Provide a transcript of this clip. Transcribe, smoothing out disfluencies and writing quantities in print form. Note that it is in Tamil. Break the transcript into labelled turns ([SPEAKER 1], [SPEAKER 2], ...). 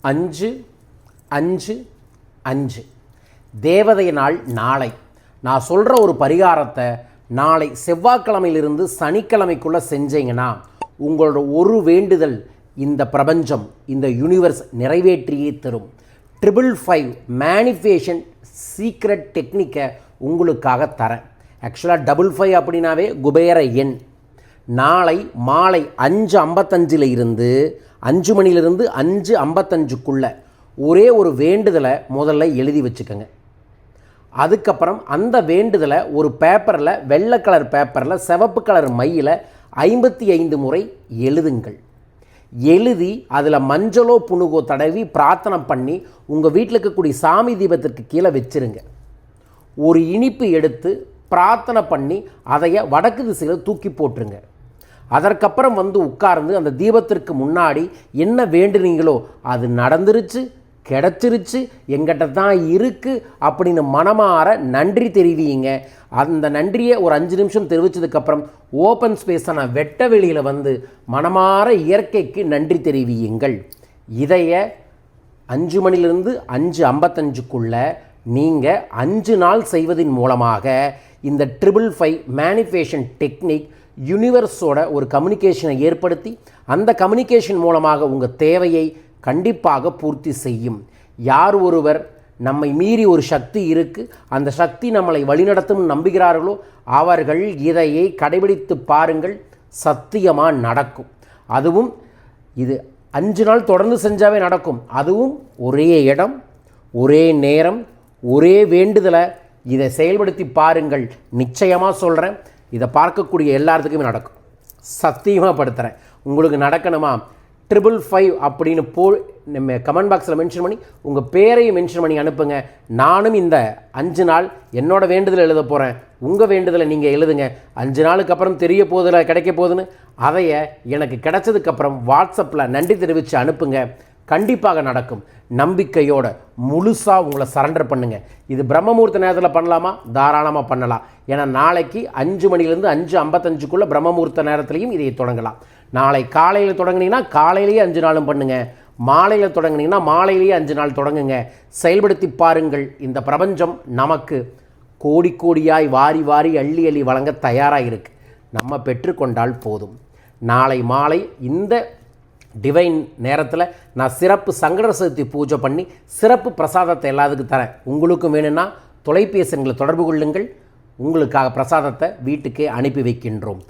[SPEAKER 1] அஞ்சு அஞ்சு அஞ்சு தேவதை நாள் நாளை. நான் சொல்கிற ஒரு பரிகாரத்தை நாளை செவ்வாய்க்கிழமையிலிருந்து சனிக்கிழமைக்குள்ளே செஞ்சீங்கன்னா உங்களோட ஒரு வேண்டுதல் இந்த பிரபஞ்சம், இந்த யூனிவர்ஸ் நிறைவேற்றியே தரும். 555 மேனிஃபேஷன் சீக்ரெட் டெக்னிக்கை உங்களுக்காக தரேன். ஆக்சுவலாக 55 அப்படின்னாவே குபேர எண். நாளை மாலை 5:55 இருந்து 5 மணிலிருந்து 5:55க்குள்ளே ஒரே ஒரு வேண்டுதலை முதல்ல எழுதி வச்சுக்கோங்க. அதுக்கப்புறம் அந்த வேண்டுதலை ஒரு பேப்பரில், வெள்ளை கலர் பேப்பரில் சிவப்பு கலர் மையில் 55 முறை எழுதுங்கள். எழுதி அதில் மஞ்சளோ புணுகோ தடவி பிரார்த்தனை பண்ணி உங்கள் வீட்டில் இருக்கக்கூடிய சாமி தீபத்திற்கு கீழே வச்சுருங்க. ஒரு இனிப்பு எடுத்து பிரார்த்தனை பண்ணி அதைய வடக்கு திசையில் தூக்கி போட்டுருங்க. அதற்கப்புறம் உட்கார்ந்து அந்த தீபத்திற்கு முன்னாடி என்ன வேண்டுனீங்களோ அது நடந்துருச்சு, கிடச்சிருச்சு, எங்கிட்ட தான் இருக்குது அப்படின்னு மனமாற நன்றி தெரிவிங்க. அந்த நன்றியை ஒரு 5 நிமிஷம் தெரிவித்ததுக்கப்புறம் ஓப்பன் ஸ்பேஸான வெட்ட வெளியில் மனமாற இயற்கைக்கு நன்றி தெரிவியுங்கள். இதைய 5 மணிலிருந்து 5:55க்குள்ளே நீங்கள் 5 நாள் செய்வதன் மூலமாக இந்த 555 மேனிஃபேஷன் டெக்னிக் யூனிவர்ஸோட ஒரு கம்யூனிகேஷனை ஏற்படுத்தி அந்த கம்யூனிகேஷன் மூலமாக உங்கள் தேவையை கண்டிப்பாக பூர்த்தி செய்யும். யார் ஒருவர் நம்மை மீறி ஒரு சக்தி இருக்குது, அந்த சக்தி நம்மளை வழிநடத்தும் நம்புகிறார்களோ அவர்கள் இதையை கடைபிடித்து பாருங்கள், சத்தியமாக நடக்கும். அதுவும் இது 5 நாள் தொடர்ந்து செஞ்சாவே நடக்கும். அதுவும் ஒரே இடம், ஒரே நேரம், ஒரே வேண்டுதலை இதை செயல்படுத்தி பாருங்கள். நிச்சயமாக சொல்கிறேன், இதை பார்க்கக்கூடிய எல்லாத்துக்குமே நடக்கும். சத்தியமாக படுத்துகிறேன். உங்களுக்கு நடக்கணுமா 555 அப்படின்னு நம்ம கமெண்ட் பாக்ஸில் மென்ஷன் பண்ணி உங்கள் பேரையும் மென்ஷன் பண்ணி அனுப்புங்க. நானும் இந்த 5 நாள் என்னோடய வேண்டுதலை எழுத போகிறேன். உங்கள் வேண்டுதலை நீங்கள் எழுதுங்க. 5 நாளுக்கு அப்புறம் தெரிய போதில் கிடைக்க போகுதுன்னு அதைய எனக்கு கிடைச்சதுக்கப்புறம் வாட்ஸ்அப்பில் நன்றி தெரிவித்து அனுப்புங்க. கண்டிப்பாக நடக்கும். நம்பிக்கையோட முழுசாக உங்களை சரண்டர் பண்ணுங்கள். இது பிரம்மமுகூர்த்த நேரத்தில் பண்ணலாமா? தாராளமாக பண்ணலாம். ஏன்னா நாளைக்கு 5 மணிலேருந்து 5:55க்குள்ளே பிரம்மமுகூர்த்த நேரத்துலையும் இதை தொடங்கலாம். நாளை காலையில் தொடங்குனீங்கன்னா காலையிலேயே 5 நாளும் பண்ணுங்கள். மாலையில் தொடங்குனீங்கன்னா மாலையிலேயே 5 நாள் தொடங்குங்க. செயல்படுத்தி பாருங்கள். இந்த பிரபஞ்சம் நமக்கு கோடி கோடியாய் வாரி வாரி அள்ளி அள்ளி வழங்க தயாராக இருக்குது. நம்ம பெற்றுக்கொண்டால் போதும். நாளை மாலை இந்த டிவைன் நேரத்தில் நான் சிறப்பு சங்கட சதுர்த்தி பூஜை பண்ணி சிறப்பு பிரசாதத்தை எல்லாத்துக்கும் தரேன். உங்களுக்கும் வேணும்னா தொலைபேசி எண்களை தொடர்பு கொள்ளுங்கள். உங்களுக்காக பிரசாதத்தை வீட்டுக்கே அனுப்பி வைக்கின்றோம்.